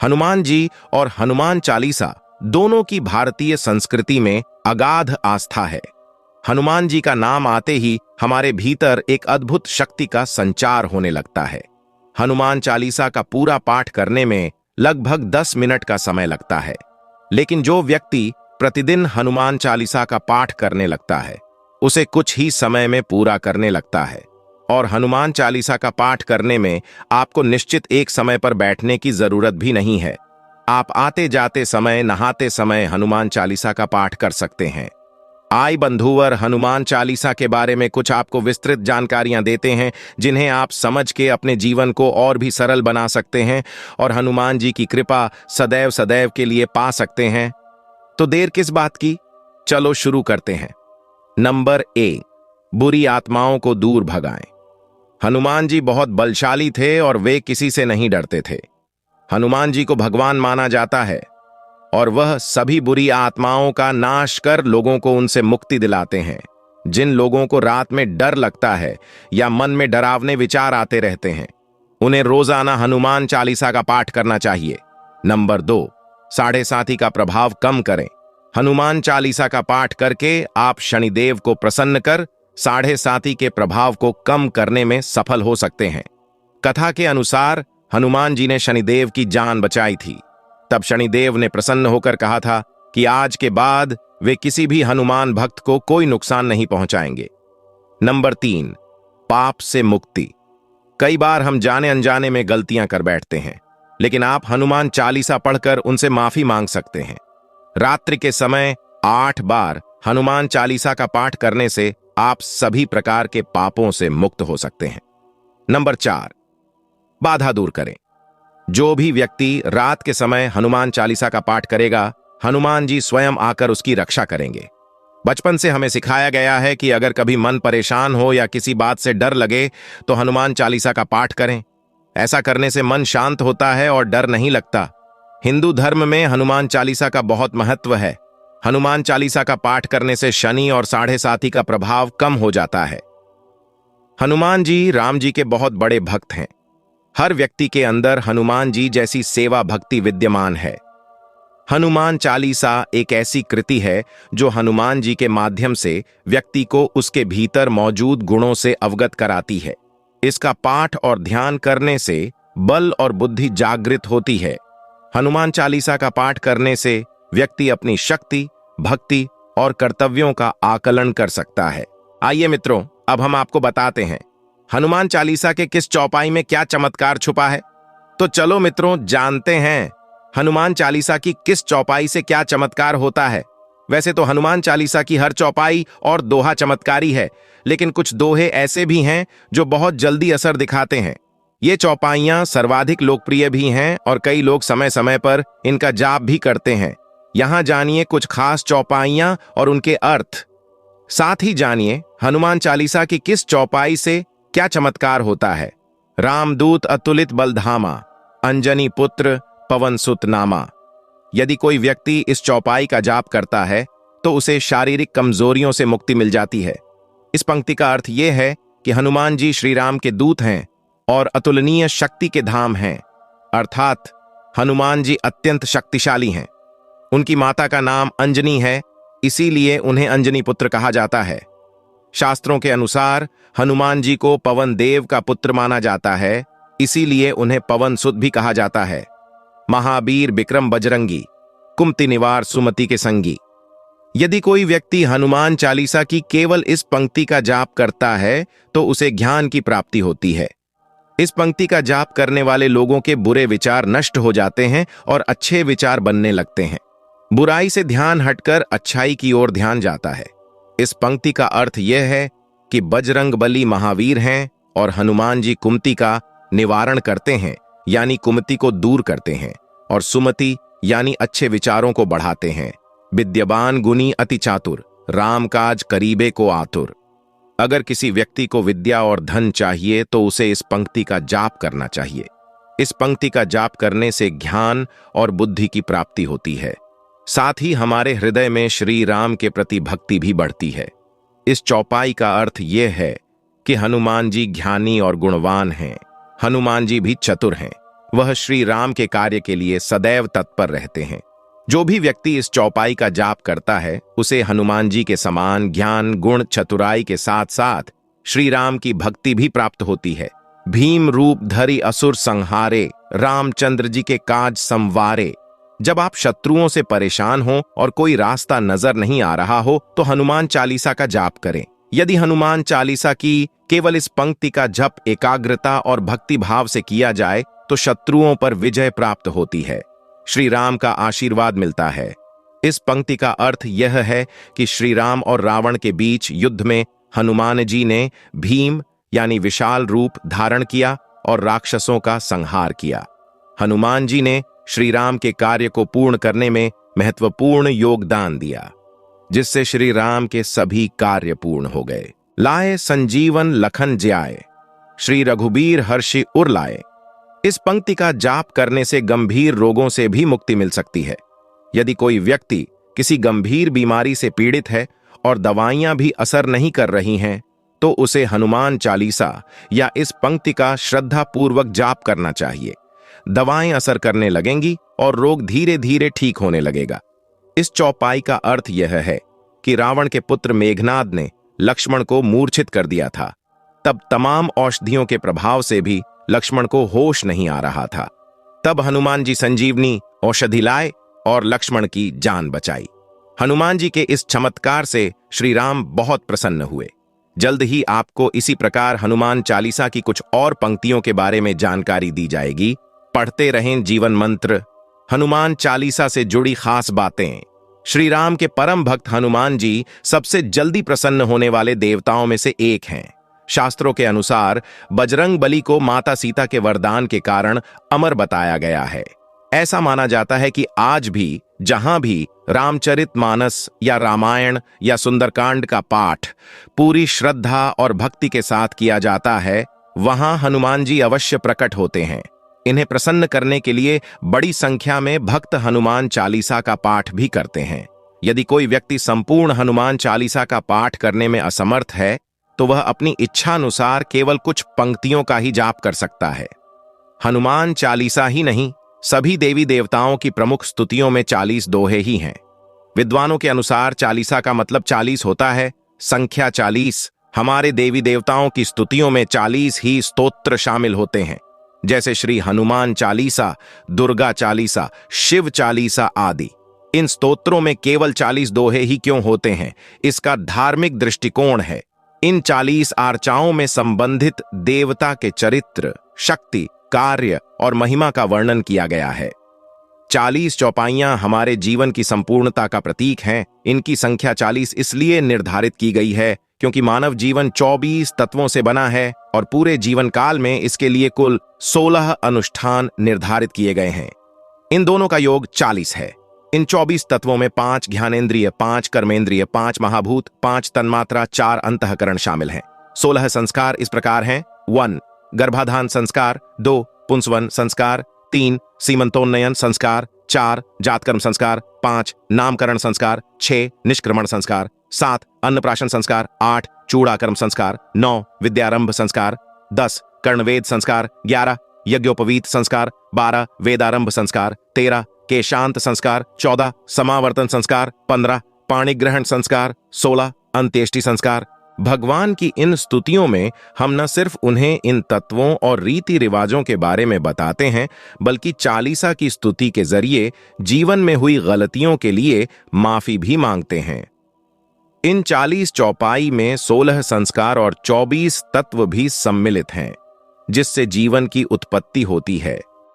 हनुमान जी और हनुमान चालीसा दोनों की भारतीय संस्कृति में अगाध आस्था है। हनुमान जी का नाम आते ही हमारे भीतर एक अद्भुत शक्ति का संचार होने लगता है। हनुमान चालीसा का पूरा पाठ करने में लगभग 10 मिनट का समय लगता है, लेकिन जो व्यक्ति प्रतिदिन हनुमान चालीसा का पाठ करने लगता है उसे कुछ ही समय में पूरा करने लगता है। और हनुमान चालीसा का पाठ करने में आपको निश्चित एक समय पर बैठने की जरूरत भी नहीं है। आप आते जाते समय, नहाते समय हनुमान चालीसा का पाठ कर सकते हैं। आई बंधुवर हनुमान चालीसा के बारे में कुछ आपको विस्तृत जानकारियां देते हैं, जिन्हें आप समझ के अपने जीवन को और भी सरल बना सकते हैं और हनुमान जी की कृपा सदैव सदैव के लिए पा सकते हैं। तो देर किस बात की, चलो शुरू करते हैं। नंबर 1, बुरी आत्माओं को दूर भगाएं। हनुमान जी बहुत बलशाली थे और वे किसी से नहीं डरते थे। हनुमान जी को भगवान माना जाता है और वह सभी बुरी आत्माओं का नाश कर लोगों को उनसे मुक्ति दिलाते हैं। जिन लोगों को रात में डर लगता है या मन में डरावने विचार आते रहते हैं, उन्हें रोजाना हनुमान चालीसा का पाठ करना चाहिए। नंबर 2, साढ़े साथी का प्रभाव कम करें। हनुमान चालीसा का पाठ करके आप शनिदेव को प्रसन्न कर साढ़े साथी के प्रभाव को कम करने में सफल हो सकते हैं। कथा के अनुसार हनुमान जी ने शनिदेव की जान बचाई थी। तब शनिदेव ने प्रसन्न होकर कहा था कि आज के बाद वे किसी भी हनुमान भक्त को कोई नुकसान नहीं पहुंचाएंगे। नंबर 3, पाप से मुक्ति। कई बार हम जाने अनजाने में गलतियां कर बैठते हैं, लेकिन आप हनुमान चालीसा पढ़कर उनसे माफी मांग सकते हैं। रात्रि के समय 8 बार हनुमान चालीसा का पाठ करने से आप सभी प्रकार के पापों से मुक्त हो सकते हैं। नंबर 4, बाधा दूर करें। जो भी व्यक्ति रात के समय हनुमान चालीसा का पाठ करेगा, हनुमान जी स्वयं आकर उसकी रक्षा करेंगे। बचपन से हमें सिखाया गया है कि अगर कभी मन परेशान हो या किसी बात से डर लगे तो हनुमान चालीसा का पाठ करें। ऐसा करने से मन शांत होता है और डर नहीं लगता। हिंदू धर्म में हनुमान चालीसा का बहुत महत्व है। हनुमान चालीसा का पाठ करने से शनि और साढ़े साथी का प्रभाव कम हो जाता है। हनुमान जी राम जी के बहुत बड़े भक्त हैं। हर व्यक्ति के अंदर हनुमान जी जैसी सेवा भक्ति विद्यमान है। हनुमान चालीसा एक ऐसी कृति है जो हनुमान जी के माध्यम से व्यक्ति को उसके भीतर मौजूद गुणों से अवगत कराती है। इसका पाठ और ध्यान करने से बल और बुद्धि जागृत होती है। हनुमान चालीसा का पाठ करने से व्यक्ति अपनी शक्ति, भक्ति और कर्तव्यों का आकलन कर सकता है। आइए मित्रों, अब हम आपको बताते हैं हनुमान चालीसा के किस चौपाई में क्या चमत्कार छुपा है। तो चलो मित्रों, जानते हैं हनुमान चालीसा की किस चौपाई से क्या चमत्कार होता है। वैसे तो हनुमान चालीसा की हर चौपाई और दोहा चमत्कारी है, लेकिन कुछ दोहे ऐसे भी हैं जो बहुत जल्दी असर दिखाते हैं। ये चौपाइयां सर्वाधिक लोकप्रिय भी हैं और कई लोग समय समय पर इनका जाप भी करते हैं। यहां जानिए कुछ खास चौपाइयां और उनके अर्थ। साथ ही जानिए हनुमान चालीसा की किस चौपाई से क्या चमत्कार होता है। रामदूत अतुलित बलधामा, अंजनी पुत्र पवन सुत नामा। यदि कोई व्यक्ति इस चौपाई का जाप करता है तो उसे शारीरिक कमजोरियों से मुक्ति मिल जाती है। इस पंक्ति का अर्थ यह है कि हनुमान जी श्री राम के दूत हैं और अतुलनीय शक्ति के धाम हैं, अर्थात हनुमान जी अत्यंत शक्तिशाली हैं। उनकी माता का नाम अंजनी है, इसीलिए उन्हें अंजनी पुत्र कहा जाता है। शास्त्रों के अनुसार हनुमान जी को पवन देव का पुत्र माना जाता है, इसीलिए उन्हें पवन सुत भी कहा जाता है। महावीर विक्रम बजरंगी, कुमति निवार सुमति के संगी। यदि कोई व्यक्ति हनुमान चालीसा की केवल इस पंक्ति का जाप करता है तो उसे ज्ञान की प्राप्ति होती है। इस पंक्ति का जाप करने वाले लोगों के बुरे विचार नष्ट हो जाते हैं और अच्छे विचार बनने लगते हैं। बुराई से ध्यान हटकर अच्छाई की ओर ध्यान जाता है। इस पंक्ति का अर्थ यह है कि बजरंग बली महावीर हैं और हनुमान जी कुमति का निवारण करते हैं, यानी कुमति को दूर करते हैं, और सुमति यानी अच्छे विचारों को बढ़ाते हैं। विद्यवान गुणी अति चातुर, राम काज करीबे को आतुर। अगर किसी व्यक्ति को विद्या और धन चाहिए तो उसे इस पंक्ति का जाप करना चाहिए। इस पंक्ति का जाप करने से ज्ञान और बुद्धि की प्राप्ति होती है। साथ ही हमारे हृदय में श्री राम के प्रति भक्ति भी बढ़ती है। इस चौपाई का अर्थ यह है कि हनुमान जी ज्ञानी और गुणवान हैं। हनुमान जी भी चतुर हैं। वह श्री राम के कार्य के लिए सदैव तत्पर रहते हैं। जो भी व्यक्ति इस चौपाई का जाप करता है उसे हनुमान जी के समान ज्ञान, गुण, चतुराई के साथ साथ श्री राम की भक्ति भी प्राप्त होती है। भीम रूप धरि असुर संहारे, रामचंद्र जी के काज संवारे। जब आप शत्रुओं से परेशान हो और कोई रास्ता नजर नहीं आ रहा हो तो हनुमान चालीसा का जाप करें। यदि हनुमान चालीसा की केवल इस पंक्ति का जप एकाग्रता और भक्ति भाव से किया जाए तो शत्रुओं पर विजय प्राप्त होती है, श्री राम का आशीर्वाद मिलता है। इस पंक्ति का अर्थ यह है कि श्री राम और रावण के बीच युद्ध में हनुमान जी ने भीम यानी विशाल रूप धारण किया और राक्षसों का संहार किया। हनुमान जी ने श्री राम के कार्य को पूर्ण करने में महत्वपूर्ण योगदान दिया, जिससे श्री राम के सभी कार्य पूर्ण हो गए। लाए संजीवन लखन ज्याए, श्री रघुबीर हर्षि उर लाए। इस पंक्ति का जाप करने से गंभीर रोगों से भी मुक्ति मिल सकती है। यदि कोई व्यक्ति किसी गंभीर बीमारी से पीड़ित है और दवाइयां भी असर नहीं कर रही हैं, तो उसे हनुमान चालीसा या इस पंक्ति का श्रद्धापूर्वक जाप करना चाहिए। दवाएं असर करने लगेंगी और रोग धीरे धीरे ठीक होने लगेगा। इस चौपाई का अर्थ यह है कि रावण के पुत्र मेघनाद ने लक्ष्मण को मूर्छित कर दिया था। तब तमाम औषधियों के प्रभाव से भी लक्ष्मण को होश नहीं आ रहा था। तब हनुमान जी संजीवनी औषधि लाए और लक्ष्मण की जान बचाई। हनुमान जी के इस चमत्कार से श्री राम बहुत प्रसन्न हुए। जल्द ही आपको इसी प्रकार हनुमान चालीसा की कुछ और पंक्तियों के बारे में जानकारी दी जाएगी। पढ़ते रहें जीवन मंत्र, हनुमान चालीसा से जुड़ी खास बातें। श्री राम के परम भक्त हनुमान जी सबसे जल्दी प्रसन्न होने वाले देवताओं में से एक हैं। शास्त्रों के अनुसार बजरंग बली को माता सीता के वरदान के कारण अमर बताया गया है। ऐसा माना जाता है कि आज भी जहां भी रामचरितमानस या रामायण या सुंदरकांड का पाठ पूरी श्रद्धा और भक्ति के साथ किया जाता है, वहां हनुमान जी अवश्य प्रकट होते हैं। इन्हें प्रसन्न करने के लिए बड़ी संख्या में भक्त हनुमान चालीसा का पाठ भी करते हैं। यदि कोई व्यक्ति संपूर्ण हनुमान चालीसा का पाठ करने में असमर्थ है तो वह अपनी इच्छानुसार केवल कुछ पंक्तियों का ही जाप कर सकता है। हनुमान चालीसा ही नहीं, सभी देवी देवताओं की प्रमुख स्तुतियों में 40 दोहे ही हैं। विद्वानों के अनुसार चालीसा का मतलब 40 होता है। संख्या 40। हमारे देवी देवताओं की स्तुतियों में 40 ही स्तोत्र शामिल होते हैं, जैसे श्री हनुमान चालीसा, दुर्गा चालीसा, शिव चालीसा आदि। इन स्तोत्रों में केवल 40 दोहे ही क्यों होते हैं, इसका धार्मिक दृष्टिकोण है। इन 40 आर्चाओं में संबंधित देवता के चरित्र, शक्ति, कार्य और महिमा का वर्णन किया गया है। 40 चौपाइयां हमारे जीवन की संपूर्णता का प्रतीक हैं। इनकी संख्या 40 इसलिए निर्धारित की गई है क्योंकि मानव जीवन 24 तत्वों से बना है और पूरे जीवन काल में इसके लिए कुल 16 अनुष्ठान निर्धारित किए गए हैं। इन दोनों का योग 40 है। इन 24 तत्वों में 5 ज्ञानेंद्रिय, 5 कर्मेंद्रिय, 5 महाभूत, 5 तन्मात्रा, 4 अंतःकरण शामिल हैं। 16 संस्कार इस प्रकार हैं: 1 गर्भाधान संस्कार, 2 पुंसवन संस्कार, 3 सीमंतोन्नयन संस्कार, 4 जातकर्म संस्कार, 5 नामकरण संस्कार, 6 निष्क्रमण संस्कार, 7 अन्नप्राशन संस्कार, 8 चूड़ाकर्म संस्कार, 9 विद्यारंभ संस्कार, 10 कर्णवेद संस्कार, 11 यज्ञोपवीत संस्कार, 12 वेदारंभ संस्कार, 13 केशांत संस्कार, 14 समावर्तन संस्कार, 15 पाणिग्रहण संस्कार, 16 अंत्येष्टि संस्कार। भगवान की इन स्तुतियों में हम न सिर्फ उन्हें इन तत्वों और रीति रिवाजों के बारे में बताते हैं, बल्कि चालीसा की स्तुति के जरिए जीवन में हुई गलतियों के लिए माफी भी मांगते हैं। इन 40 चौपाई में 16 संस्कार और 24 तत्व भी सम्मिलित हैं, जिससे जीवन की उत्पत्ति होती है।